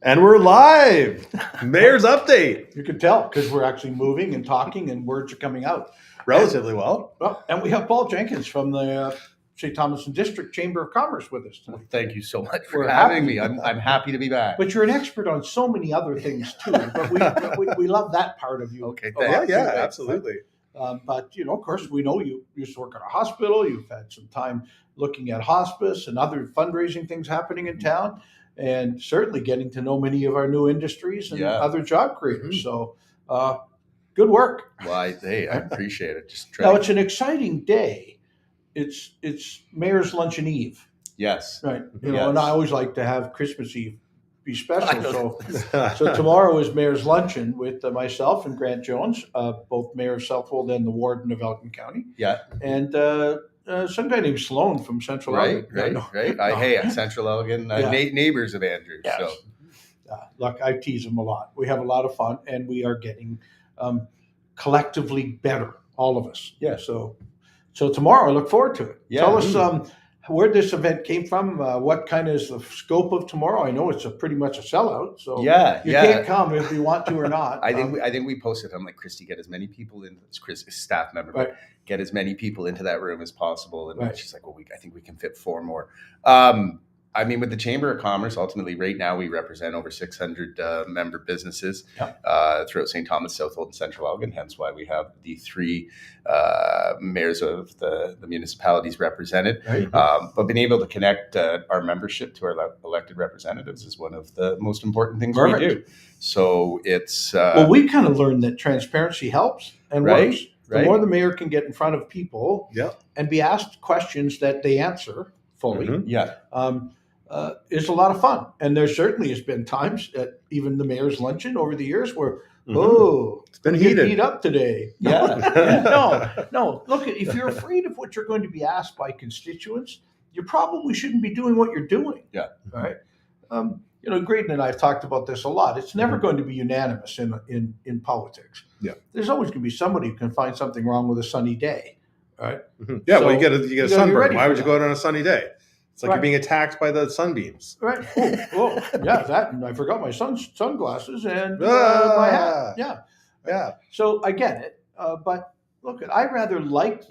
And we're live. Mayor's update. You can tell because we're actually moving and talking and words are coming out. Relatively well. And we have Paul Jenkins from the St. Thomas District Chamber of Commerce with us tonight. Well, thank you so much for We're having happy. me. I'm happy to be back. But you're an expert on so many other things too. But we love that part of you. Okay, a lot, thanks. Yeah, too. absolutely. But, you know, of course, we know you used to work at a hospital. You've had some time looking at hospice and other fundraising things happening in town, and certainly getting to know many of our new industries and other job creators. So good work. Well, hey, I appreciate it. Now, it's an exciting day. It's Mayor's Luncheon Eve. Yes. Right. You know, and I always like to have Christmas Eve be special. So tomorrow is Mayor's Luncheon with myself and Grant Jones, both Mayor of Southwold and the Warden of Elgin County. Yeah. And some guy named Sloan from Central Elgin. Right. Hey, Central Elgin, neighbors of Andrew. Yes. So. Look, I tease him a lot. We have a lot of fun, and we are getting collectively better, all of us. Yeah. So tomorrow, I look forward to it. Yeah. Tell us where this event came from. What kind is the scope of tomorrow? I know it's pretty much a sellout. So you can't come if you want to or not. I think we posted. I'm like, Christy, get as many people in. It's Chris, staff member, but get as many people into that room as possible. And she's like, well, I think we can fit 4 more. I mean, with the Chamber of Commerce, ultimately, right now we represent over 600 member businesses throughout St. Thomas, Southwold, and Central Elgin. Hence why we have the 3 mayors of the municipalities represented. Right. But being able to connect our membership to our elected representatives is one of the most important things we do. So it's well, we kind of learned that transparency helps and works. The more the mayor can get in front of people and be asked questions that they answer fully. Is a lot of fun. And there certainly has been times at even the Mayor's Luncheon over the years where, it's been heated up today. No. Look, if you're afraid of what you're going to be asked by constituents, you probably shouldn't be doing what you're doing. Yeah. Right. You know, Grayden and I have talked about this a lot. It's never going to be unanimous in politics. Yeah. There's always going to be somebody who can find something wrong with a sunny day. Right. Yeah. So, well, you get a sunburn. Why would you go out on a sunny day? It's like you're being attacked by the sunbeams. Right. That. And I forgot my sunglasses and my hat. Yeah. So I get it. But look, I rather like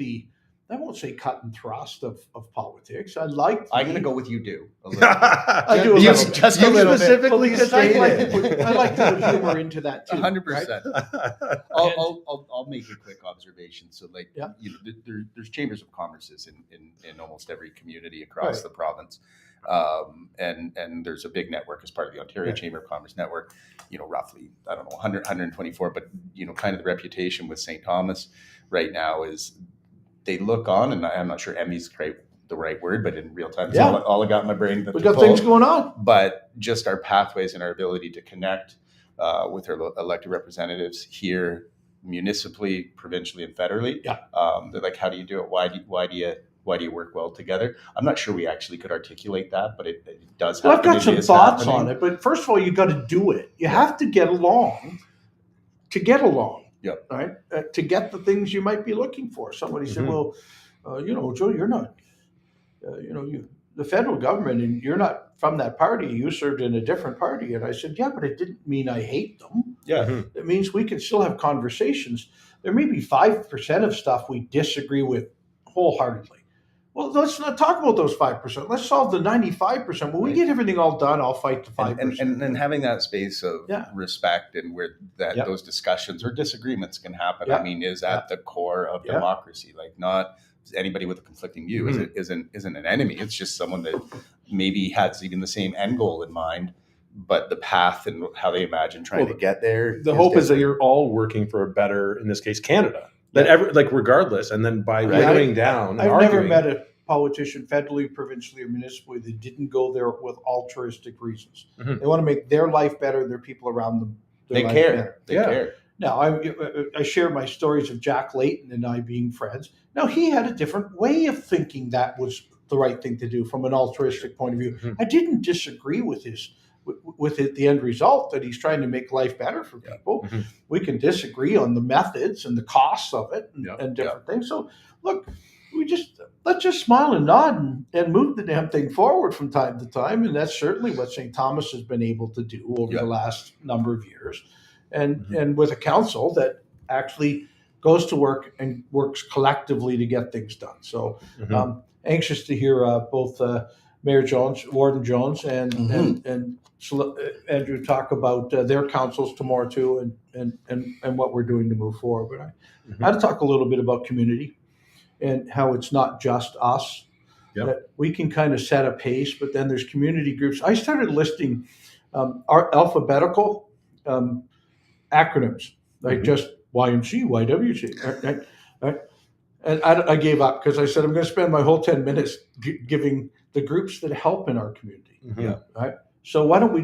I won't say cut and thrust of politics. I'm going to go with you do. I do a little bit. Just a little specifically bit. Because I like to put humor into that too. 100%. Right? I'll make a quick observation. So, there's chambers of commerces in almost every community across the province, and there's a big network as part of the Ontario Chamber of Commerce network. You know, roughly 124, but kind of the reputation with St. Thomas right now is they look on, and I'm not sure Emmy's the right word, but in real time, it's all I got in my brain. We got things going on. But just our pathways and our ability to connect with our elected representatives here, municipally, provincially, and federally. Yeah. They're like, how do you do it? Why do you work well together? I'm not sure we actually could articulate that, but it does happen. Well, I've got some thoughts on it, but first of all, you got to do it. You have to get along to get along. Yep. Right. To get the things you might be looking for. Somebody said, well, Joe, you're not, the federal government, and you're not from that party. You served in a different party. And I said, yeah, but it didn't mean I hate them. Yeah. It means we can still have conversations. There may be 5% of stuff we disagree with wholeheartedly. Well, let's not talk about those 5%. Let's solve the 95%. When we get everything all done, I'll fight the 5%. And having that space of respect and where those discussions or disagreements can happen, I mean, is at the core of democracy. Like, not anybody with a conflicting view isn't an enemy. It's just someone that maybe has even the same end goal in mind, but the path and how they imagine trying to get there. The hope is that you're all working for a better, in this case, Canada. That regardless, and then by weighing down and arguing. I've never met a politician, federally, provincially, or municipally, that didn't go there with altruistic reasons. They want to make their life better, their people around them. They care. They care. Now, I share my stories of Jack Layton and I being friends. Now, he had a different way of thinking that was the right thing to do from an altruistic point of view. I didn't disagree with the end result, that he's trying to make life better for people. We can disagree on the methods and the costs of it and different things. So, look, let's just smile and nod and move the damn thing forward from time to time. And that's certainly what St. Thomas has been able to do over the last number of years. And with a council that actually goes to work and works collectively to get things done. So anxious to hear both Mayor Jones, Warden Jones, and Andrew talk about their councils tomorrow too, and what we're doing to move forward. But I had to talk a little bit about community and how it's not just us. That we can kind of set a pace, but then there's community groups. I started listing our alphabetical acronyms, like just YMC, YWC, right? And I gave up because I said I'm going to spend my whole 10 minutes giving the groups that help in our community. Right. So why don't we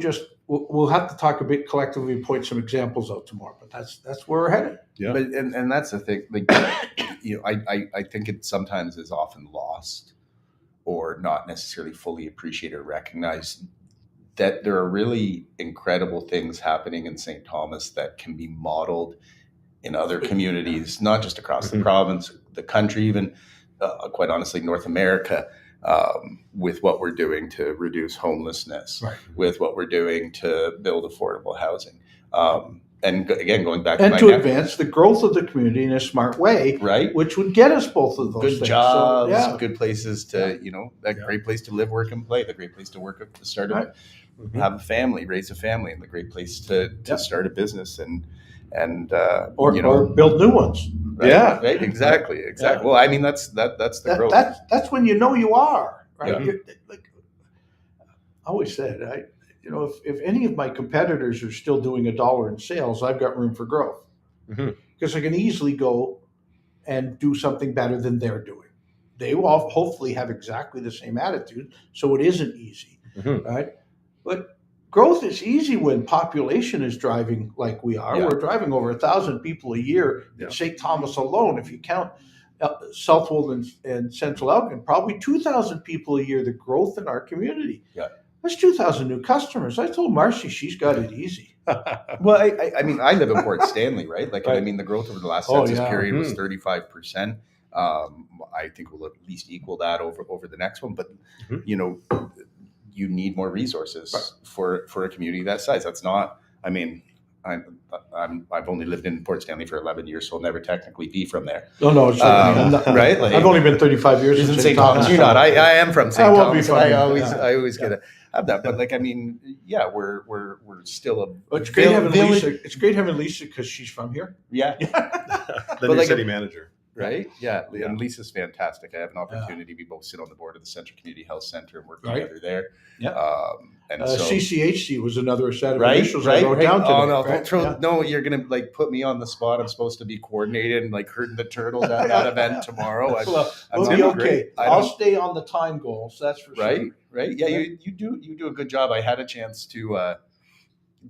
we'll have to talk a bit collectively and point some examples out tomorrow. But that's where we're headed. Yeah. But and that's the thing. Like, I think it sometimes is often lost or not necessarily fully appreciated or recognized that there are really incredible things happening in St. Thomas that can be modeled in other communities, not just across the province, the country, even quite honestly, North America, with what we're doing to reduce homelessness, with what we're doing to build affordable housing. And again, going back to advance the growth of the community in a smart way, right? Which would get us both of those good things. Jobs, good places to, great place to live, work, and play, the great place to work, to start have a family, raise a family, and the great place to start a business and or build new ones. Right? Yeah, right. Exactly. Yeah. Well, I mean, that's the growth. That's when you are, right? Yeah. Like I always said, if any of my competitors are still doing $1 in sales, I've got room for growth because I can easily go and do something better than they're doing. They will hopefully have exactly the same attitude, so it isn't easy, right? But growth is easy when population is driving like we are. Yeah. We're driving over 1,000 people a year in St. Thomas alone. If you count Southwold and Central Elgin, probably 2,000 people a year, the growth in our community. Yeah. That's 2,000 new customers. I told Marcy she's got it easy. Well, I mean, I live in Port Stanley, right? Like, I mean, the growth over the last census period was 35%. I think we'll at least equal that over the next one. But, you need more resources for a community that size. That's not, I mean, I've only lived in Port Stanley for 11 years, so I'll never technically be from there. No, right? Like, I've only been 35 years in St. Thomas. You're not. I am from St. Thomas. I always get to have that. But like, I mean, we're still a. It's great having Lisa. It's great having Lisa because she's from here. Yeah. The new city manager. Right? Yeah. And Lisa's fantastic. I have an opportunity. We both sit on the board of the Central Community Health Center and work together there. Yeah. And CCHC was another set of initials I wrote down today. No, you're going to like put me on the spot. I'm supposed to be coordinated and like herding the turtles at that event tomorrow. We'll be okay. I'll stay on the time goals. That's for sure. Right. Yeah. You do a good job. I had a chance to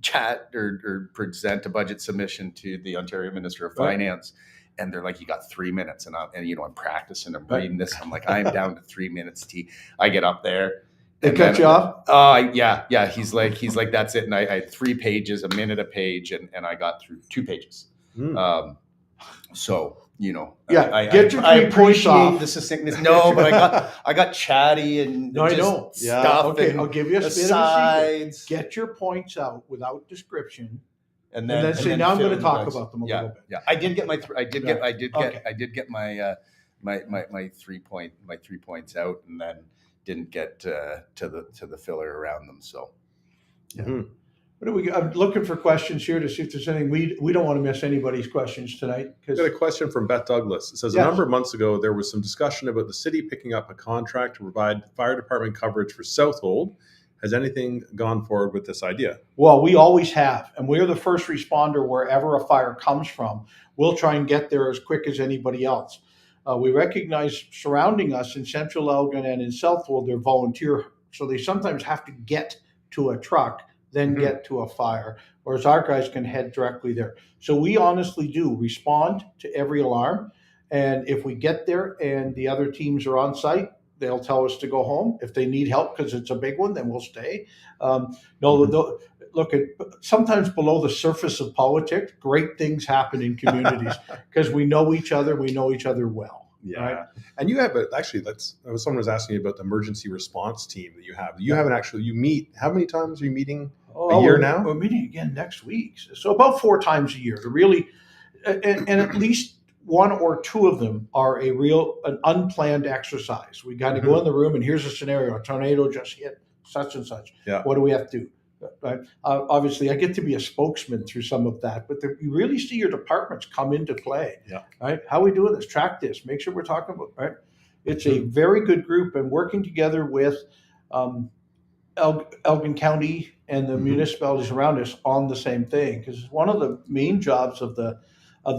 chat or present a budget submission to the Ontario Minister of Finance. And they're like, you got 3 minutes. And I'm practicing, I'm reading this. I'm like, I'm down to 3 minutes. I get up there. They cut you off? Yeah. He's like, that's it. And I had 3 pages, a minute a page. And I got through 2 pages. So, get your 3 points off. The succinctness. No, but I got chatty and stuff. Okay, I'll give you a bit of a secret. Get your points out without description. And then say, now I'm going to talk about them a little bit. Yeah, I did get my 3 points out, and then didn't get to the filler around them. So, What do we? I'm looking for questions here to see if there's anything we don't want to miss anybody's questions tonight. I got a question from Beth Douglas. It says a number of months ago there was some discussion about the city picking up a contract to provide fire department coverage for Southwold. Has anything gone forward with this idea? Well, we always have, and we're the first responder wherever a fire comes from. We'll try and get there as quick as anybody else. We recognize surrounding us in Central Elgin and in Southwold, they're volunteer, so they sometimes have to get to a truck, then get to a fire, whereas our guys can head directly there. So we honestly do respond to every alarm, and if we get there and the other teams are on site, they'll tell us to go home. If they need help because it's a big one, then we'll stay. Look, sometimes below the surface of politics, great things happen in communities because we know each other. We know each other well. Yeah. Right? And you have, actually, someone was asking you about the emergency response team that you have. You haven't actually, you meet, how many times are you meeting a year now? We're meeting again next week. So about 4 times a year to really, and at least 1 or 2 of them are an unplanned exercise. We got to go in the room and here's a scenario: a tornado just hit such and such. Yeah. What do we have to do? Right. Obviously, I get to be a spokesman through some of that, but you really see your departments come into play. Yeah. Right. How are we doing this? Track this. Make sure we're talking about. Right. It's a very good group, and working together with Elgin County and the municipalities around us on the same thing, because one of the main jobs of the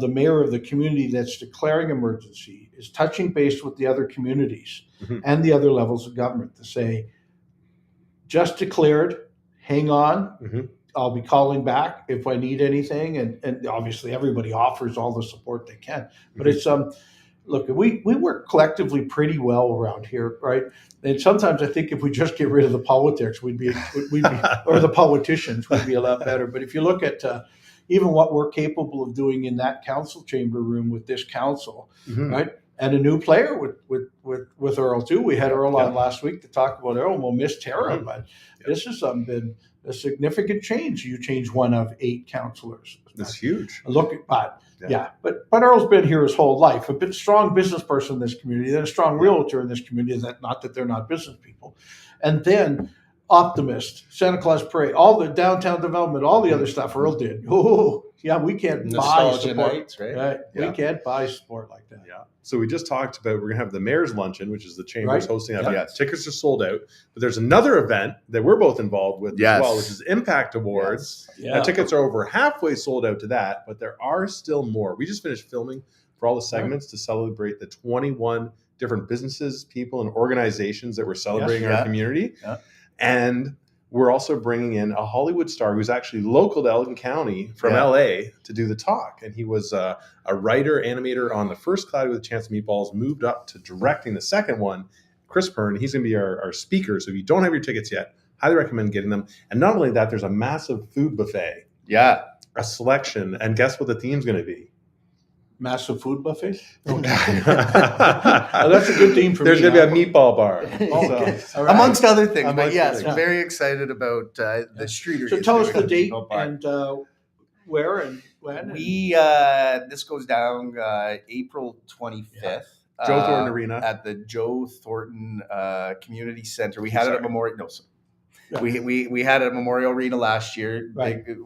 mayor of the community that's declaring emergency is touching base with the other communities and the other levels of government to say, just declared, hang on, I'll be calling back if I need anything. And obviously everybody offers all the support they can, but it's, look, we work collectively pretty well around here, right? And sometimes I think if we just get rid of the politics, we'd be or the politicians, we'd be a lot better. But if you look at even what we're capable of doing in that council chamber room with this council, right? And a new player with Earl too. We had Earl on last week to talk about Earl. We'll miss Tara, but this has been a significant change. You change 1 of 8 councillors. That's huge. Look at that. Yeah, but Earl's been here his whole life. A bit strong business person in this community, then a strong realtor in this community. Not that they're not business people, and then optimist, Santa Claus Parade, all the downtown development, all the other stuff Earl did. Oh, yeah, we can't buy support, nights, right? We can't buy support like that. Yeah. So we just talked about, we're going to have the Mayor's Luncheon, which is the Chamber's hosting that. Yeah. Tickets are sold out, but there's another event that we're both involved with as well, which is Impact Awards. Now, tickets are over halfway sold out to that, but there are still more. We just finished filming for all the segments to celebrate the 21 different businesses, people, and organizations that we're celebrating in our community. Yeah. And we're also bringing in a Hollywood star who's actually local to Elgin County from LA to do the talk. And he was a writer, animator on the first Cloudy with a Chance of Meatballs, moved up to directing the second one, Chris Pern. He's going to be our speaker. So if you don't have your tickets yet, highly recommend getting them. And not only that, there's a massive food buffet. Yeah. A selection. And guess what the theme's going to be? Massive food buffet? Okay. That's a good theme for There's me. There's going to be a meatball bar. Amongst other things. But yes, very excited about the Streeter. So tell us the date and where and when. This goes down April 25th. Yeah. Joe Thornton Arena. At the Joe Thornton Community Center. We had it at Memorial. No, we had it at Memorial Arena last year. Right. It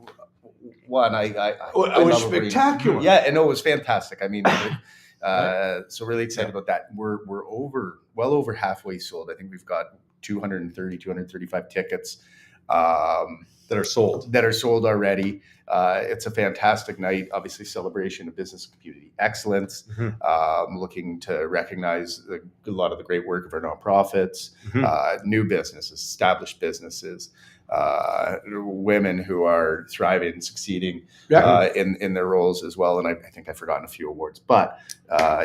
was spectacular. Yeah, and it was fantastic. I mean, so really excited about that. We're well over halfway sold. I think we've got 235 tickets that are sold already. It's a fantastic night. Obviously, celebration of business and community excellence. Looking to recognize a lot of the great work of our nonprofits, new businesses, established businesses. Women who are thriving and succeeding in their roles as well. And I think I've forgotten a few awards, but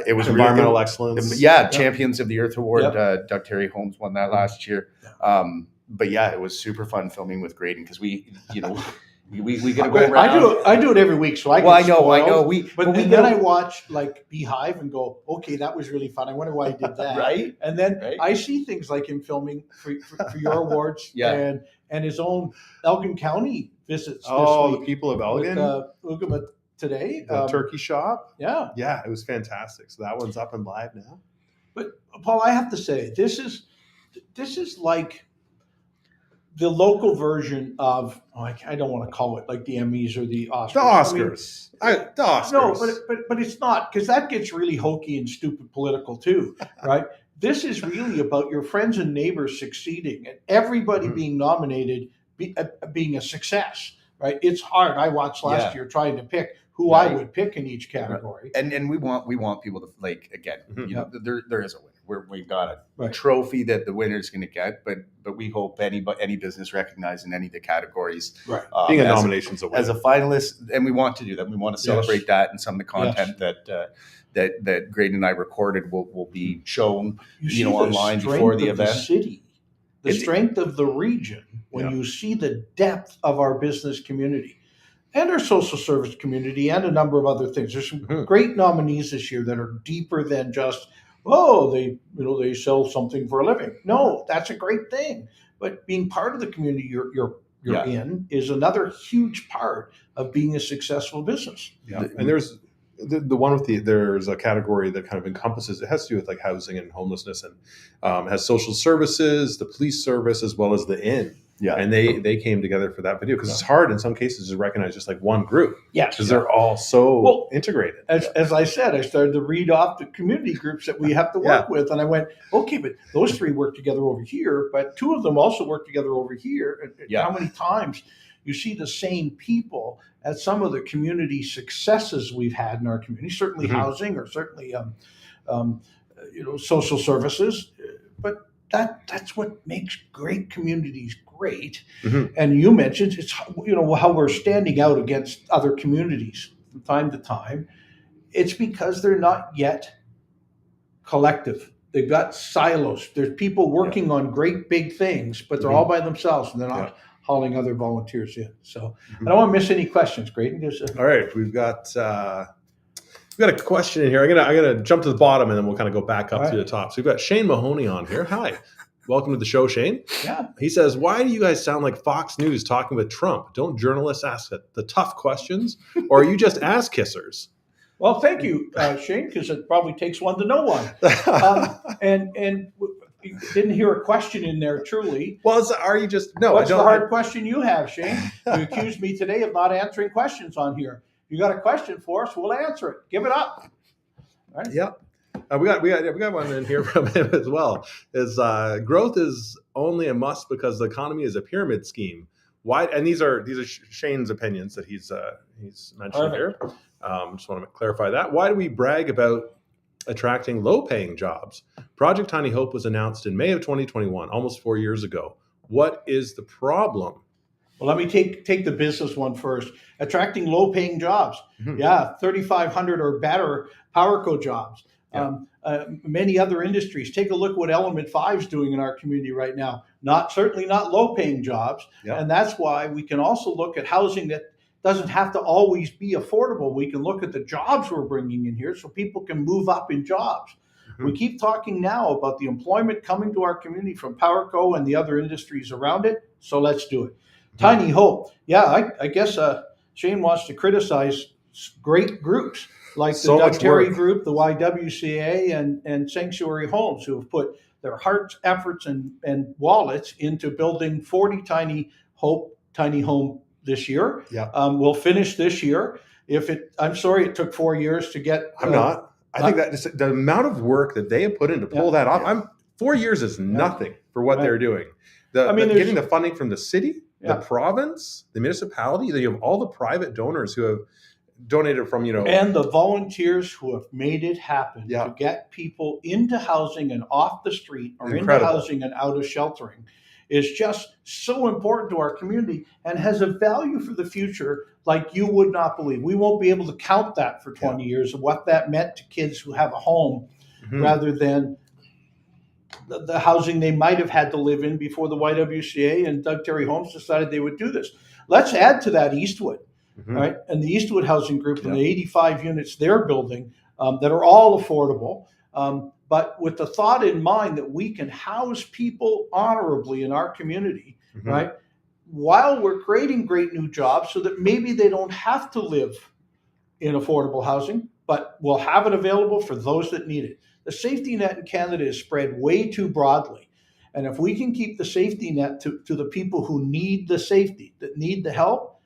it was environmental excellence. Champions of the Earth Award. Doug Terry Holmes won that last year. But yeah, it was super fun filming with Grayden because we get to go around. I do it every week, so I know. But then I watch like Beehive and go, okay, that was really fun. I wonder why he did that. Right. And then I see things like him filming for your awards and his own Elgin County visits. This week the people of Elgin. With, Ugama today. The turkey shop. Yeah. Yeah, it was fantastic. So that one's up and live now. But Paul, I have to say, this is like the local version of, I don't want to call it like the Emmys or the Oscars. The Oscars. The Oscars. No, but it's not, because that gets really hokey and stupid political too, right? This is really about your friends and neighbors succeeding and everybody being nominated, being a success, right? It's hard. I watched last year trying to pick who I would pick in each category. And we want people to, like, again, there is a winner. We've got a trophy that the winner is going to get, but we hope any business recognized in any of the categories, being a nomination's a winner. As a finalist, and we want to do that. We want to celebrate that, and some of the content that Grayden and I recorded will be shown, online before the event. The strength of the region, when you see the depth of our business community. and our social service community and a number of other things. There's some great nominees this year that are deeper than just, they sell something for a living. No, that's a great thing. But being part of the community you're in is another huge part of being a successful business. Yeah. And there's the one with there's a category that kind of encompasses, it has to do with like housing and homelessness, and has social services, the police service, as well as the inn. Yeah. And they came together for that video because it's hard in some cases to recognize just like one group. Yes. Because they're all so integrated. As I said, I started to read off the community groups that we have to work with. And I went, okay, but those three work together over here, but two of them also work together over here. How many times you see the same people at some of the community successes we've had in our community, certainly housing or certainly social services. But that's what makes great communities great. And you mentioned it's how we're standing out against other communities from time to time. It's because they're not yet collective. They've got silos. There's people working on great big things, but they're all by themselves and they're not hauling other volunteers in. So I don't want to miss any questions, Grayden. All right, we've got a question in here. I'm gonna jump to the bottom and then we'll kind of go back up to the top. So we've got Shane Mahoney on here. Hi. Welcome to the show, Shane. Yeah. He says, why do you guys sound like Fox News talking with Trump? Don't journalists ask the tough questions, or are you just ass kissers? Well, thank you, Shane, because it probably takes one to know one. And you didn't hear a question in there, truly. Well, are you just... No, What's the hard question you have, Shane? You accused me today of not answering questions on here. You got a question for us, we'll answer it. Give it up. All right. Yep. We got one in here from him as well. Growth is only a must because the economy is a pyramid scheme. Why? And these are Shane's opinions that he's mentioned here. Just want to clarify that. Why do we brag about attracting low-paying jobs? Project Tiny Hope was announced in May of 2021, almost 4 years ago. What is the problem? Well, let me take the business one first. Attracting low-paying jobs. 3,500 or better PowerCo jobs. Many other industries. Take a look what Element 5 is doing in our community right now. Certainly not low-paying jobs. And that's why we can also look at housing that doesn't have to always be affordable. We can look at the jobs we're bringing in here so people can move up in jobs. We keep talking now about the employment coming to our community from PowerCo and the other industries around it. So let's do it. Tiny Hope. Yeah, I guess Shane wants to criticize great groups like the Doug Terry Group, the YWCA, and Sanctuary Homes, who have put their hearts, efforts, and wallets into building 40 Tiny Home this year. We'll finish this year. I'm sorry it took 4 years to get. I'm not. I think that just, the amount of work that they have put in to pull that off. 4 years is nothing for what they're doing. Getting the funding from the city, the province, the municipality. You have all the private donors who have donated from, and the volunteers who have made it happen to get people into housing and off the street or into housing and out of sheltering is just so important to our community and has a value for the future like you would not believe. We won't be able to count that for 20 years of what that meant to kids who have a home rather than the housing they might have had to live in before the YWCA and Doug Terry Homes decided they would do this. Let's add to that Eastwood. Right, and the Eastwood Housing Group and the 85 units they're building that are all affordable, but with the thought in mind that we can house people honorably in our community, right, while we're creating great new jobs so that maybe they don't have to live in affordable housing, but we'll have it available for those that need it. The safety net in Canada is spread way too broadly. And if we can keep the safety net to the people who need the safety, that need the help,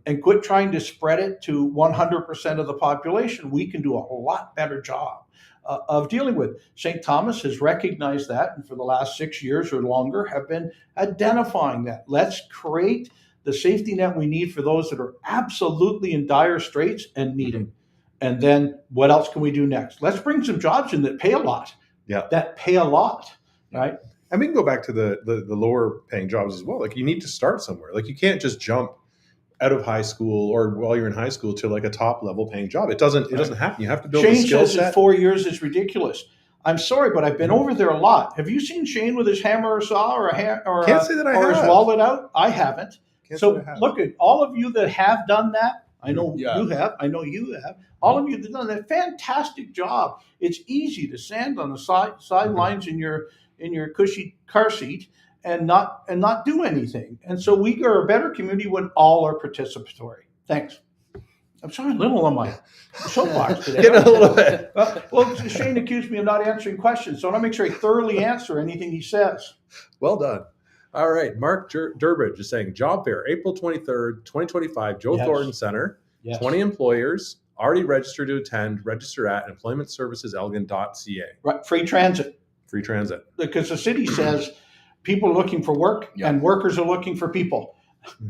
and quit trying to spread it to 100% of the population, we can do a lot better job of dealing with. St. Thomas has recognized that, and for the last 6 years or longer have been identifying that. Let's create the safety net we need for those that are absolutely in dire straits and need it. And then what else can we do next? Let's bring some jobs in that pay a lot. That pay a lot, right? And we can go back to the lower paying jobs as well. Like, you need to start somewhere. Like, you can't just jump out of high school or while you're in high school to like a top level paying job. It doesn't happen. You have to build a skill set. Shane says in 4 years is ridiculous. I'm sorry, but I've been over there a lot. Have you seen Shane with his hammer or saw or his wallet out? I haven't. So look at all of you that have done that. I know you have. I know you have. All of you that have done that, fantastic job. It's easy to stand on the sidelines in your cushy car seat and not do anything. And so we are a better community when all are participatory. Thanks. I'm sorry, a little on my soapbox today. Get a little bit. Well, Shane accused me of not answering questions, so I want to make sure I thoroughly answer anything he says. Well done. All right, Mark Durbridge is saying job fair, April 23rd, 2025, Joe Thornton Center. 20 employers already registered to attend. Register at employmentserviceselgin.ca. Right, free transit. Free transit. Because the city says people are looking for work and workers are looking for people.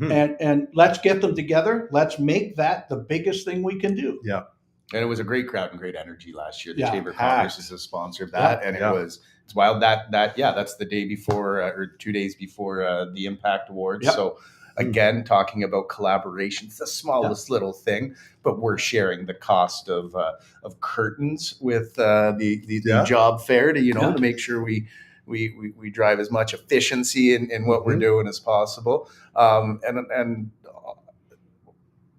And let's get them together. Let's make that the biggest thing we can do. Yeah. And it was a great crowd and great energy last year. The Chamber of Commerce is a sponsor of that. And it's wild that's the day before or 2 days before the Impact Awards. Yep. So again, talking about collaboration, it's the smallest little thing, but we're sharing the cost of curtains with the job fair to, to make sure we drive as much efficiency in what we're doing as possible. And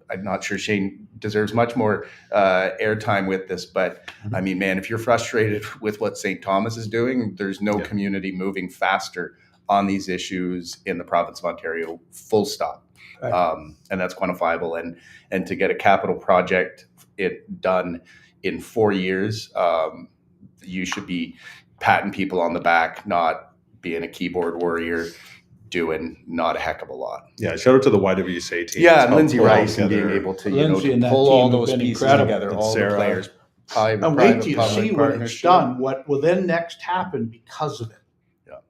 I'm not sure Shane deserves much more airtime with this, but I mean, man, if you're frustrated with what St. Thomas is doing, there's no community moving faster on these issues in the province of Ontario, full stop. Right. And that's quantifiable. And to get a capital project done in 4 years, you should be patting people on the back, not being a keyboard warrior, doing not a heck of a lot. Yeah, shout out to the YWCA team. Yeah, and Lindsey Rice and being able to to pull all those pieces together, all the players. And wait till you see when it's done, what will then next happen because of it. Yeah,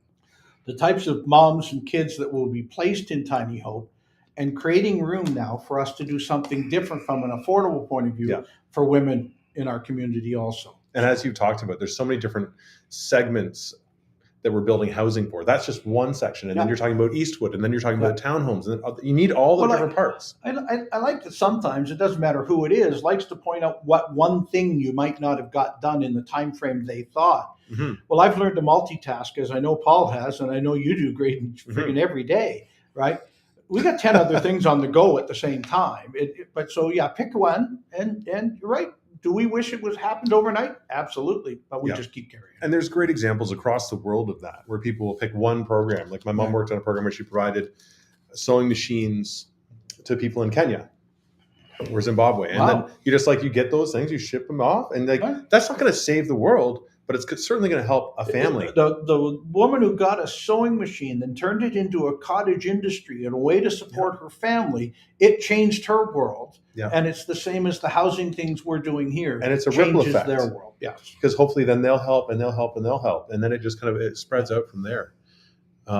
the types of moms and kids that will be placed in Tiny Hope, and creating room now for us to do something different from an affordable point of view for women in our community also. And as you talked about, there's so many different segments that we're building housing for. That's just one section. And then you're talking about Eastwood, and then you're talking about townhomes. And you need all the different parts. I like that sometimes, it doesn't matter who it is, likes to point out what one thing you might not have got done in the time frame they thought. Mm-hmm. Well, I've learned to multitask, as I know Paul has, and I know you do, Grayden, freaking every day, right? We got 10 other things on the go at the same time. But pick one, and you're right. Do we wish it was happened overnight? Absolutely, but we just keep carrying. And there's great examples across the world of that, where people will pick one program. Like my mom worked on a program where she provided sewing machines to people in Kenya or Zimbabwe, and then you get those things, you ship them off, and that's not going to save the world, but it's certainly going to help a family. The woman who got a sewing machine then turned it into a cottage industry and a way to support her family. It changed her world. Yeah. And it's the same as the housing things we're doing here. And it's a ripple effect. Their world. Yes. Because hopefully then they'll help and they'll help and they'll help. And then it just it spreads out from there. We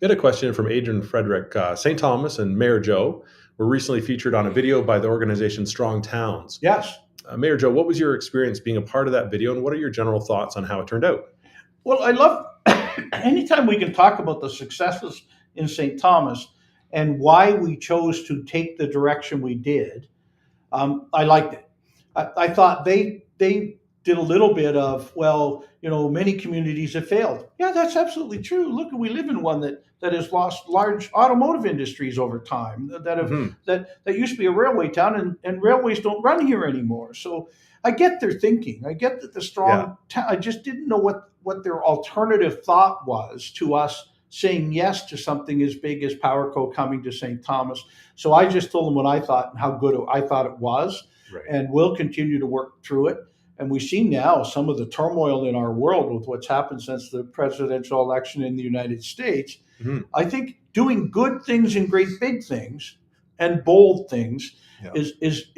had a question from Adrian Frederick. St. Thomas and Mayor Joe were recently featured on a video by the organization Strong Towns. Yes. Mayor Joe, what was your experience being a part of that video, and what are your general thoughts on how it turned out? Well, I love anytime we can talk about the successes in St. Thomas and why we chose to take the direction we did. I liked it. I thought they did a little bit of, many communities have failed. Yeah, that's absolutely true. Look, we live in one that has lost large automotive industries over time, that used to be a railway town, and railways don't run here anymore. So I get their thinking. I get that the strong town, I just didn't know what their alternative thought was to us saying yes to something as big as PowerCo coming to St. Thomas. So I just told them what I thought and how good I thought it was, and we'll continue to work through it. And we see now some of the turmoil in our world with what's happened since the presidential election in the United States. Mm-hmm. I think doing good things and great big things and bold things is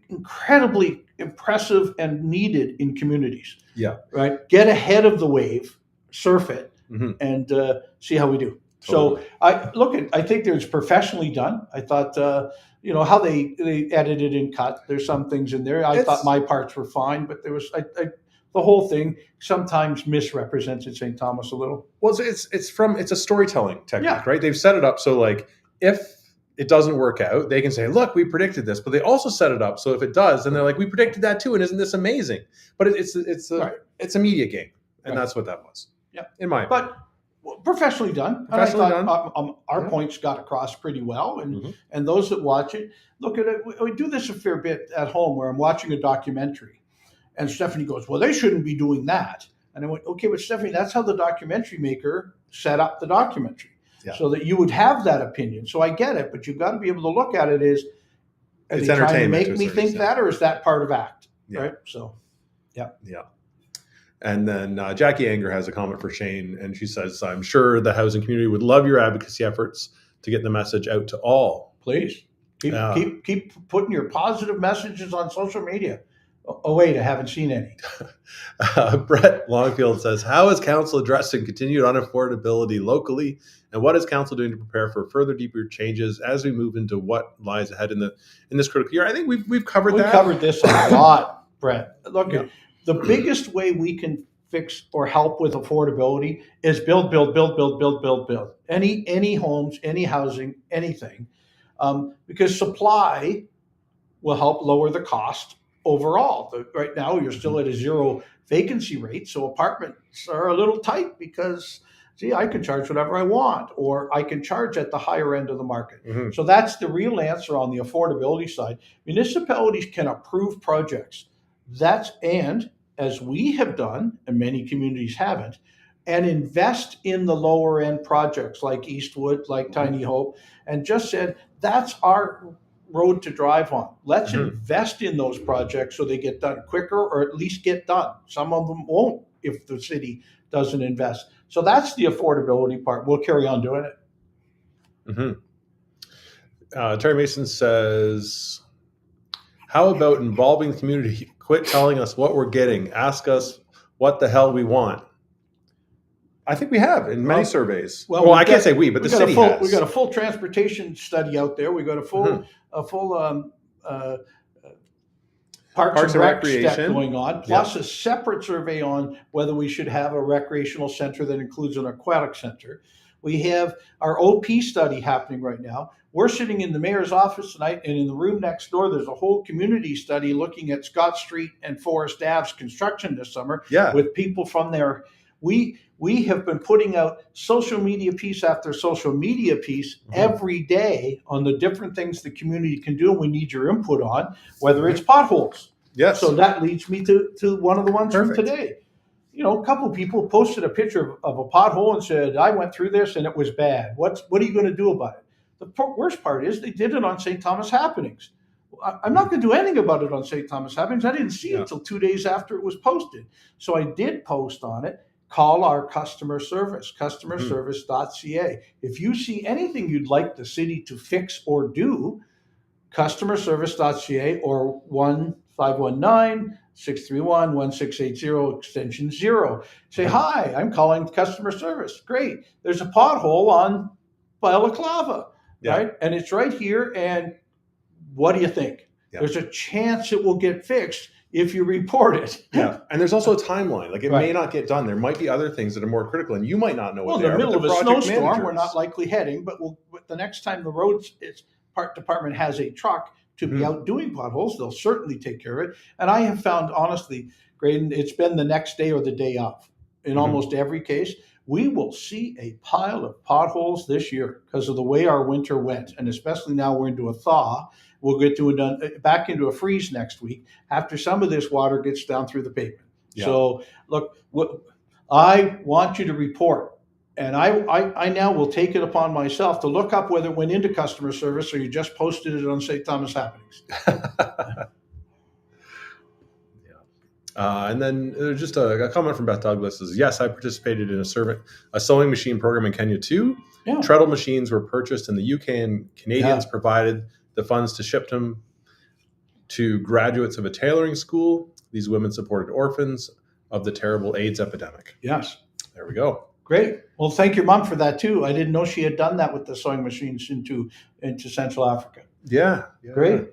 incredibly impressive and needed in communities. Yeah. Right. Get ahead of the wave, surf it, and see how we do. Totally. So I think it's professionally done. I thought, how they edited and cut. There's some things in there. I thought my parts were fine, but there was the whole thing sometimes misrepresents St. Thomas a little. Well, it's a storytelling technique, right? They've set it up so if it doesn't work out, they can say, "Look, we predicted this," but they also set it up so if it does, then they're like, "We predicted that too, and isn't this amazing?" But it's a media game, and that's what that was. Yeah, in my opinion. But Professionally done. Professionally done. Our points got across pretty well, and those that watch it look at it. We do this a fair bit at home, where I'm watching a documentary, and Stephanie goes, "Well, they shouldn't be doing that." And I went, "Okay, but Stephanie, that's how the documentary maker set up the documentary, so that you would have that opinion." So I get it, but you've got to be able to look at it as, are they trying to make me think that, or is that part of act? Right. So, yeah. And then Jackie Anger has a comment for Shane, and she says, "I'm sure the housing community would love your advocacy efforts to get the message out to all. Please keep putting your positive messages on social media." Oh wait, I haven't seen any. Brett Longfield says, "How is council addressing continued unaffordability locally, and what is council doing to prepare for further deeper changes as we move into what lies ahead in this critical year?" I think we've covered that. We covered this a lot, Brett. Look, the biggest way we can fix or help with affordability is build. Any homes, any housing, anything, because supply will help lower the cost overall. Right now, you're still at a 0 vacancy rate, so apartments are a little tight because, see, I can charge whatever I want, or I can charge at the higher end of the market. So that's the real answer on the affordability side. Municipalities can approve projects. And as we have done, and many communities haven't, and invest in the lower end projects like Eastwood, like Tiny Hope, and just said, that's our road to drive on. Let's invest in those projects so they get done quicker, or at least get done. Some of them won't if the city doesn't invest. So that's the affordability part. We'll carry on doing it. Terry Mason says, "How about involving the community? Quit telling us what we're getting. Ask us what the hell we want." I think we have in many surveys. Well, I can't say we, but the city has. We got a full transportation study out there. We got a full Parks and Recreation step going on, plus a separate survey on whether we should have a recreational center that includes an aquatic center. We have our OP study happening right now. We're sitting in the mayor's office tonight, and in the room next door, there's a whole community study looking at Scott Street and Forest Ave's construction this summer with people from there. We have been putting out social media piece after social media piece every day on the different things the community can do, and we need your input on, whether it's potholes. Yes. So that leads me to one of the ones from today. You know, a couple of people posted a picture of a pothole and said, "I went through this and it was bad. What are you going to do about it?" The worst part is they did it on St. Thomas Happenings. I'm not going to do anything about it on St. Thomas Happenings. I didn't see it until 2 days after it was posted. So I did post on it. Call our customer service, customerservice.ca. If you see anything you'd like the city to fix or do, customerservice.ca or 1-519-631-1680 extension 0. Say, "Hi, I'm calling customer service." Great. There's a pothole on Balaclava, right? And it's right here. And what do you think? There's a chance it will get fixed if you report it. And there's also a timeline. Like, it may not get done. There might be other things that are more critical, and you might not know what they are. In the middle of a snowstorm, we're not likely heading, but the next time the roads park department has a truck to be out doing potholes, they'll certainly take care of it. And I have found, honestly, Grayden, it's been the next day or the day of. In almost every case, we will see a pile of potholes this year because of the way our winter went, and especially now we're into a thaw. We'll get back into a freeze next week after some of this water gets down through the pavement. So, look, I want you to report. And I now will take it upon myself to look up whether it went into customer service or you just posted it on St. Thomas Happenings. And then just a comment from Beth Douglas is, "Yes, I participated in a sewing machine program in Kenya too. Treadle machines were purchased in the UK, and Canadians provided the funds to ship them to graduates of a tailoring school. These women supported orphans of the terrible AIDS epidemic." Yes. There we go. Great. Well, thank your mom for that too. I didn't know she had done that with the sewing machines into Central Africa. Yeah. Great.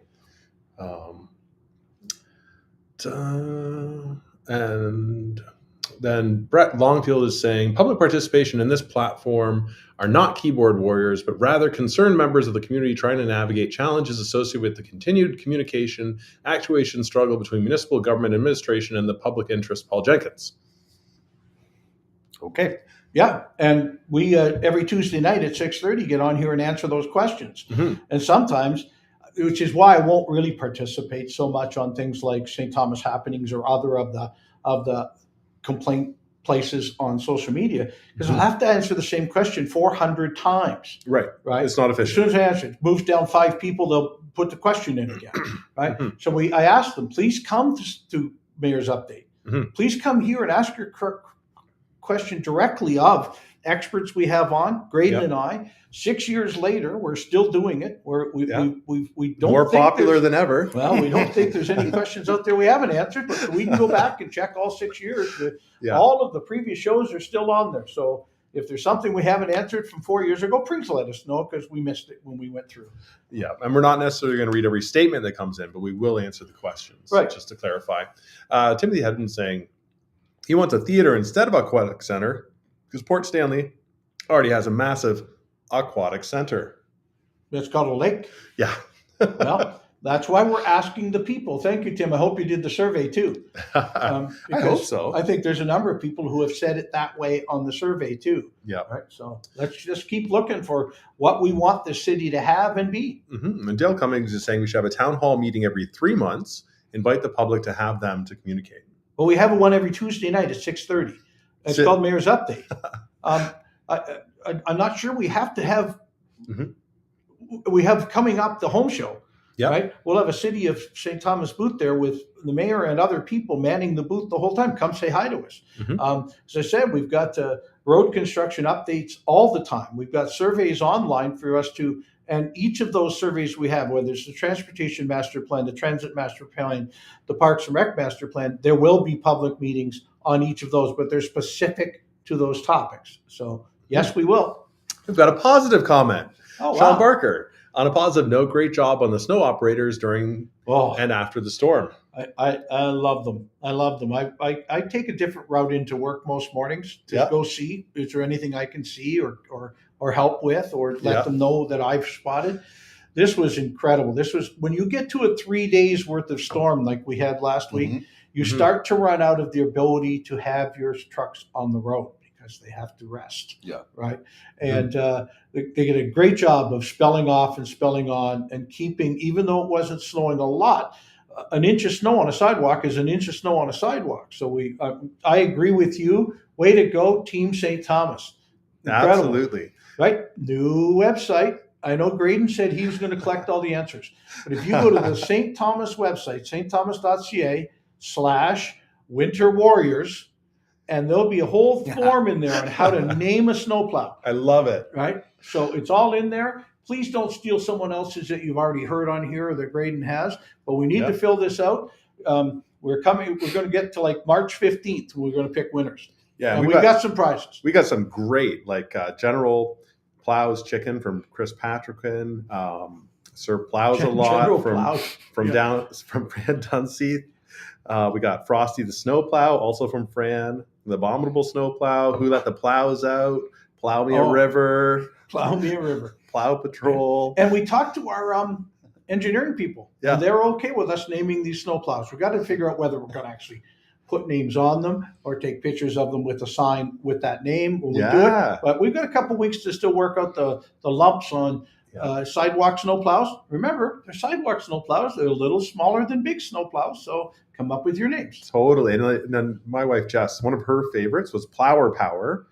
And then Brett Longfield is saying, "Public participation in this platform are not keyboard warriors, but rather concerned members of the community trying to navigate challenges associated with the continued communication, actuation struggle between municipal government administration and the public interest." Paul Jenkins. Okay. Yeah, and we every Tuesday night at 6:30 get on here and answer those questions. And sometimes, which is why I won't really participate so much on things like St. Thomas happenings or other of the complaint places on social media, because I'll have to answer the same question 400 times. Right. It's not efficient. As soon as I answer it, moves down 5 people, they'll put the question in again. Right. So I asked them, please come to Mayor's Update. Please come here and ask your question directly of experts we have on, Grayden and I. 6 years later, we're still doing it. We don't more popular than ever. Well, we don't think there's any questions out there we haven't answered, but we can go back and check all 6 years. All of the previous shows are still on there. So if there's something we haven't answered from 4 years ago, please let us know, because we missed it when we went through. Yeah, and we're not necessarily going to read every statement that comes in, but we will answer the questions. Right. Just to clarify. Timothy had been saying he wants a theater instead of aquatic center because Port Stanley already has a massive aquatic center. It's called a lake. Yeah. Well, that's why we're asking the people. Thank you, Tim. I hope you did the survey too. I hope so. I think there's a number of people who have said it that way on the survey too. Yeah. Right. So let's just keep looking for what we want the city to have and be. And Dale Cummings is saying we should have a town hall meeting every 3 months, invite the public to have them to communicate. Well, we have one every Tuesday night at 6:30. It's called Mayor's Update. I'm not sure we have to have. We have coming up the home show. Yeah. Right. We'll have a City of St. Thomas booth there with the mayor and other people manning the booth the whole time. Come say hi to us. As I said, we've got road construction updates all the time. We've got surveys online for us to. And each of those surveys we have, whether it's the Transportation Master Plan, the Transit Master Plan, the Parks and Rec Master Plan, there will be public meetings on each of those, but they're specific to those topics. So, yes, we will. We've got a positive comment. Oh, Sean wow. Barker. On a positive note, great job on the snow operators during and after the storm. I love them. I love them. I take a different route into work most mornings to go see, is there anything I can see or help with, or let them know that I've spotted. This was incredible. This was when you get to a 3 days worth of storm like we had last week, you start to run out of the ability to have your trucks on the road because they have to rest. Yeah. Right. And they did a great job of spelling off and spelling on and keeping, even though it wasn't snowing a lot, an inch of snow on a sidewalk is an inch of snow on a sidewalk. So I agree with you. Way to go, Team St. Thomas. Incredible. Absolutely. Right? New website. I know Grayden said he was going to collect all the answers. But if you go to the St. Thomas website, stthomas.ca/Winter Warriors, and there'll be a whole form in there on how to name a snowplow. I love it. Right? So it's all in there. Please don't steal someone else's that you've already heard on here or that Grayden has. But we need to fill this out. We're going to get to like March 15th. We're going to pick winners. Yeah, and we've got some prizes. We got some great, like General Plows chicken from Chris Patrickin. Sir Plows a lot from Fran Dunseith. We got Frosty the Snowplow, also from Fran. The Abominable Snowplow. Who Let the Plows Out? Plow Me a River. Plow Me a River. Plow Patrol. And we talked to our engineering people. Yeah. And they're okay with us naming these snowplows. We've got to figure out whether we're going to actually put names on them or take pictures of them with a sign with that name when we do it. But we've got a couple weeks to still work out the lumps on sidewalk snowplows. Remember, they're sidewalk snowplows. They're a little smaller than big snowplows, so come up with your names. Totally. And then my wife, Jess, one of her favorites was Plower Power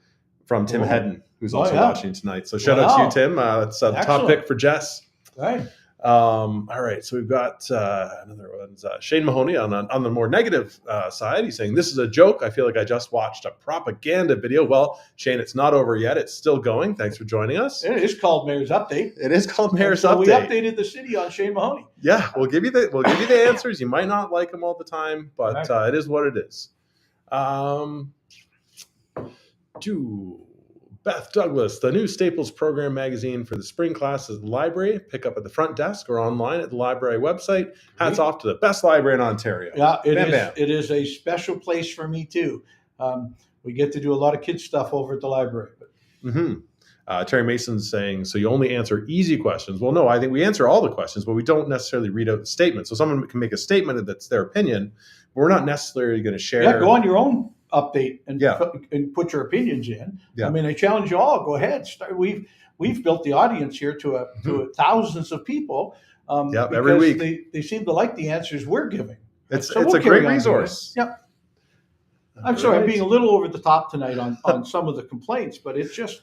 from Tim Hedden, who's also watching tonight. So shout out to you, Tim. It's a top pick for Jess. Right. All right, so we've got another one. Shane Mahoney on the more negative side. He's saying, this is a joke. I feel like I just watched a propaganda video. Well, Shane, it's not over yet. It's still going. Thanks for joining us. It is called Mayor's Update. It is called Mayor's Update. We updated the city on Shane Mahoney. Yeah, we'll give you the answers. You might not like them all the time, but it is what it is. Beth Douglas, the new Staples Program magazine for the spring class is the library. Pick up at the front desk or online at the library website. Hats off to the best library in Ontario. Yeah, it is a special place for me too. We get to do a lot of kids stuff over at the library. Terry Mason's saying, so you only answer easy questions. Well, no, I think we answer all the questions, but we don't necessarily read out the statement. So someone can make a statement that's their opinion, but we're not necessarily going to share. Yeah, go on your own update and put your opinions in. I mean, I challenge you all. Go ahead. We've built the audience here to thousands of people. Every week they seem to like the answers we're giving. It's a great resource. Yep. I'm sorry, I'm being a little over the top tonight on some of the complaints, but it's just,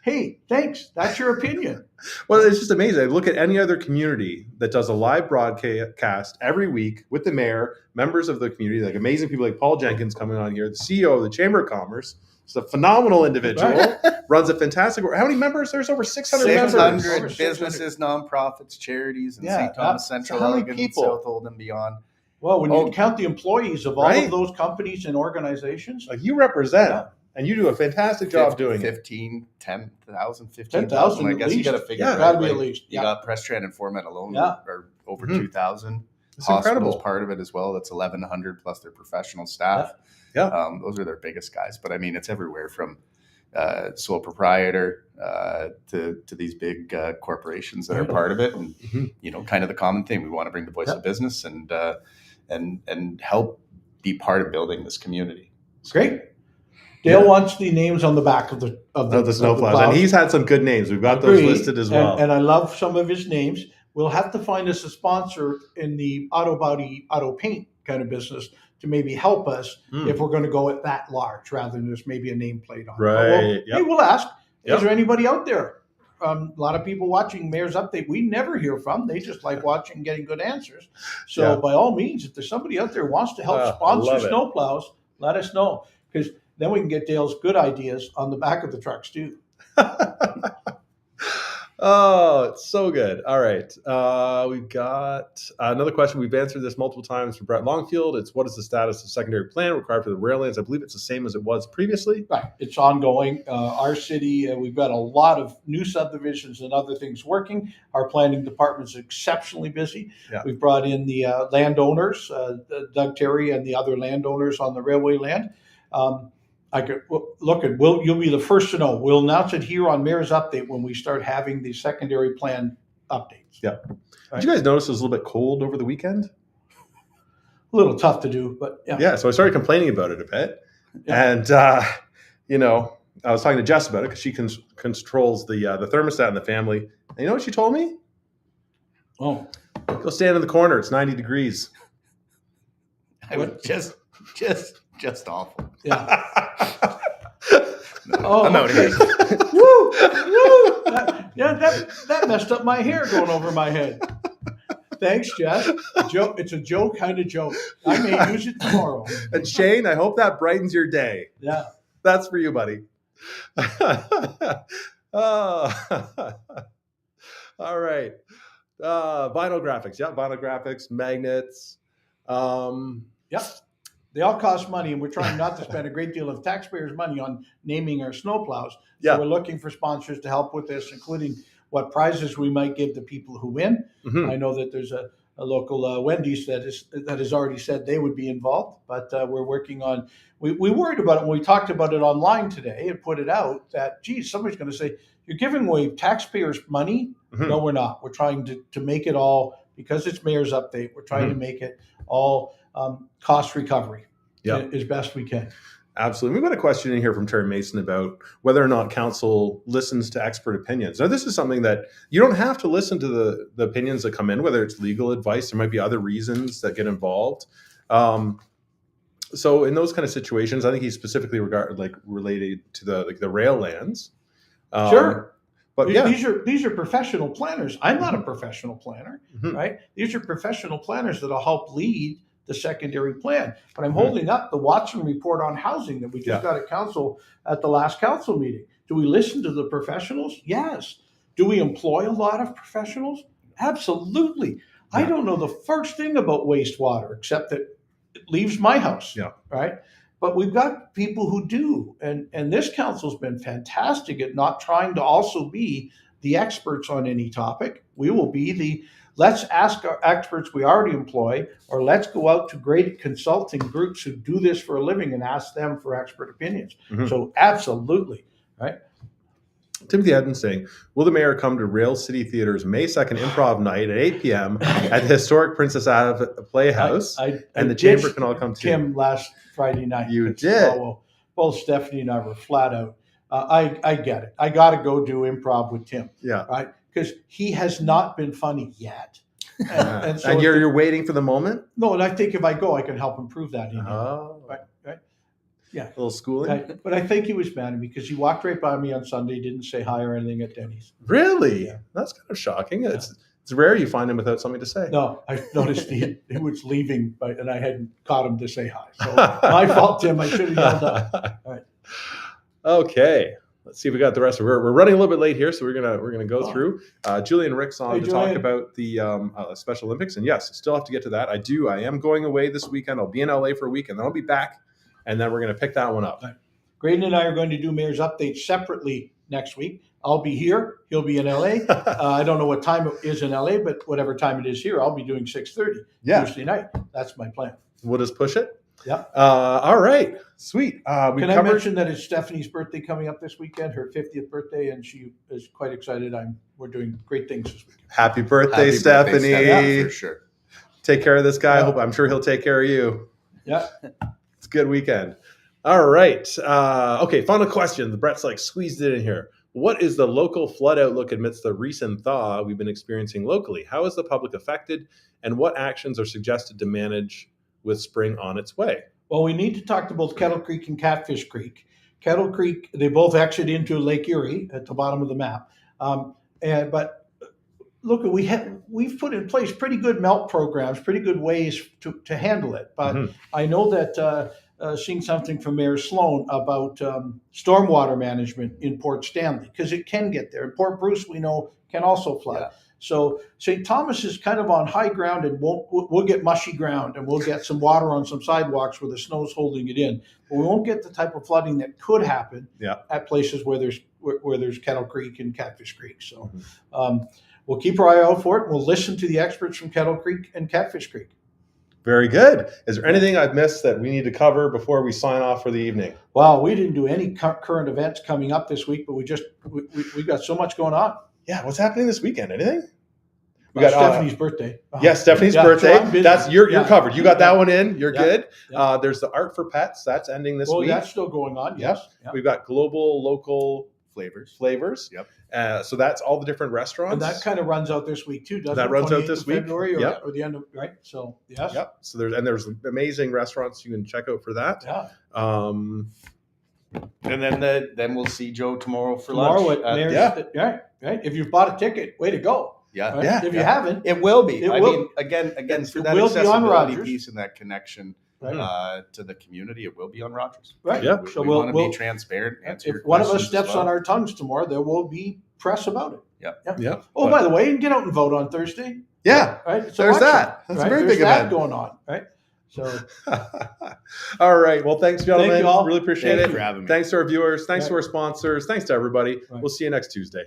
hey, thanks. That's your opinion. Well, it's just amazing. I look at any other community that does a live broadcast every week with the mayor, members of the community, like amazing people like Paul Jenkins coming on here, the CEO of the Chamber of Commerce. He's a phenomenal individual, runs a fantastic work. How many members? There's over 600 members. 600 businesses, nonprofits, charities in St. Thomas, Central Elgin, South Old and beyond. Well, when you count the employees of all of those companies and organizations. Like you represent, and you do a fantastic job doing 10,000, 15,000. I guess you got to figure it out. Got to be at least. You got Prestran and Format alone are over 2,000. It's Hospital's incredible. Part of it as well. That's 1,100 plus their professional staff. Those are their biggest guys. But I mean, it's everywhere from sole proprietor to these big corporations that are part of it. And, kind of the common thing. We want to bring the voice of business and help be part of building this community. Great. Dale wants the names on the back of the snowplows, and he's had some good names. We've got those listed as well. And I love some of his names. We'll have to find us a sponsor in the auto paint kind of business to maybe help us if we're going to go at that large rather than just maybe a nameplate on it. Right. Hey, we'll ask. Is there anybody out there? A lot of people watching Mayor's Update we never hear from. They just like watching and getting good answers. So by all means, if there's somebody out there who wants to help sponsor snowplows, let us know. Because then we can get Dale's good ideas on the back of the trucks too. Oh, it's so good. All right. We've got another question. We've answered this multiple times from Brett Longfield. It's what is the status of secondary plan required for the rail lands? I believe it's the same as it was previously. Right. It's ongoing. Our city, we've got a lot of new subdivisions and other things working. Our planning department is exceptionally busy. Yeah. We've brought in the landowners, Doug Terry and the other landowners on the railway land. You'll be the first to know. We'll announce it here on Mayor's Update when we start having the secondary plan updates. Yeah. Did you guys notice it was a little bit cold over the weekend? A little tough to do, but yeah. Yeah. So I started complaining about it a bit. Yeah. And, I was talking to Jess about it because she controls the thermostat in the family. And you know what she told me? Oh. Go stand in the corner. It's 90 degrees. I would just awful. Yeah. I'm out here. Woo! That messed up my hair going over my head. Thanks, Jess. It's a joke kind of joke. I may use it tomorrow. And Shane, I hope that brightens your day. Yeah. That's for you, buddy. All right. Vinyl graphics. Yeah, vinyl graphics, magnets. Yep. They all cost money, and we're trying not to spend a great deal of taxpayers' money on naming our snowplows. So we're looking for sponsors to help with this, including what prizes we might give the people who win. Mm-hmm. I know that there's a local Wendy's that has already said they would be involved, but we're working on. We worried about it when we talked about it online today and put it out that, geez, somebody's going to say, you're giving away taxpayers' money. Mm-hmm. No, we're not. We're trying to make it all, because it's Mayor's Update, we're trying to make it all cost recovery as best we can. Absolutely. We've got a question in here from Terry Mason about whether or not council listens to expert opinions. Now, this is something that you don't have to listen to the opinions that come in, whether it's legal advice, there might be other reasons that get involved. So in those kind of situations, I think he's specifically related to the rail lands. Sure. But these are professional planners. I'm not a professional planner, right? These are professional planners that'll help lead the secondary plan. But I'm holding up the Watson report on housing that we just got at council at the last council meeting. Do we listen to the professionals? Yes. Do we employ a lot of professionals? Absolutely. Yeah. I don't know the first thing about wastewater except that it leaves my house. Yeah. Right. But we've got people who do. And this council's been fantastic at not trying to also be the experts on any topic. We will be let's ask our experts we already employ, or let's go out to great consulting groups who do this for a living and ask them for expert opinions. Mm-hmm. So absolutely, right? Timothy Edmonds saying, will the mayor come to Rail City Theatre's May 2nd improv night at 8 p.m. at the historic Princess Ave Playhouse? And the chamber can all come too. Tim last Friday night. You did. Both Stephanie and I were flat out. I get it. I got to go do improv with Tim. Yeah. Right? Because he has not been funny yet. And so you're waiting for the moment? No, and I think if I go, I can help improve that. Right? Yeah. A little schooling? Right. But I think he was mad at me because he walked right by me on Sunday, didn't say hi or anything at Denny's. Really? Yeah. That's kind of shocking. Yeah. It's rare you find him without something to say. No, I noticed he was leaving, and I hadn't caught him to say hi. So my fault, Tim. I should have yelled out. All right. Okay. Let's see if we got the rest of it. We're running a little bit late here, so we're gonna go through. Julian Rick's on to talk about the Special Olympics, and yes, still have to get to that. I am going away this weekend. I'll be in LA for a week, and then I'll be back, and then we're gonna pick that one up. Grayden and I are going to do Mayor's Update separately next week. I'll be here. He'll be in LA. I don't know what time it is in LA, but whatever time it is here, I'll be doing 6:30 Tuesday night. That's my plan. We'll just push it. Yeah. All right. Sweet. Can I mention that it's Stephanie's birthday coming up this weekend, her 50th birthday, and she is quite excited. We're doing great things this weekend. Happy birthday, Stephanie. Yeah, for sure. Take care of this guy. Yeah. I'm sure he'll take care of you. Yeah. It's a good weekend. All right. Okay, final question. Brett's squeezed it in here. What is the local flood outlook amidst the recent thaw we've been experiencing locally? How is the public affected, and what actions are suggested to manage with spring on its way? Well, we need to talk to both Kettle Creek and Catfish Creek. Kettle Creek, they both exit into Lake Erie at the bottom of the map. But look, we've put in place pretty good melt programs, pretty good ways to handle it. But I know that seeing something from Mayor Sloan about stormwater management in Port Stanley, because it can get there. And Port Bruce, we know, can also flood. Yeah. So St. Thomas is kind of on high ground, and we'll get mushy ground, and we'll get some water on some sidewalks where the snow's holding it in. But we won't get the type of flooding that could happen at places where there's Kettle Creek and Catfish Creek. So we'll keep our eye out for it. And we'll listen to the experts from Kettle Creek and Catfish Creek. Very good. Is there anything I've missed that we need to cover before we sign off for the evening? Well, we didn't do any current events coming up this week, but we got so much going on. Yeah, what's happening this weekend? Anything? We got Stephanie's birthday. Yes, Stephanie's birthday. So you're covered. You got that one in. You're good. Yeah. There's the Art for Pets. That's ending this week. That's still going on. Yes. Yep. We've got global, local flavors. Yep. So that's all the different restaurants. And that kind of runs out this week too, doesn't it? That runs out this week. February or the end of, right? So, yes. Yep. So there's amazing restaurants you can check out for that. Yeah. And then we'll see Joe tomorrow for lunch. Right. If you've bought a ticket, way to go. Yeah. Right? Yeah. If you haven't, it will be. I mean, again, for that accessibility piece and that connection to the community, it will be on Rogers. Right. Yeah. So we want to be transparent. If one of us steps on our tongues tomorrow, there will be press about it. Yeah. Oh, by the way, you can get out and vote on Thursday. Yeah. Right. There's that. That's a very big event going on. Right. So. All right. Well, thanks, gentlemen. Thank you all. Really appreciate it. Thanks for having me. Thanks to our viewers. Thanks to our sponsors. Thanks to everybody. Right. We'll see you next Tuesday.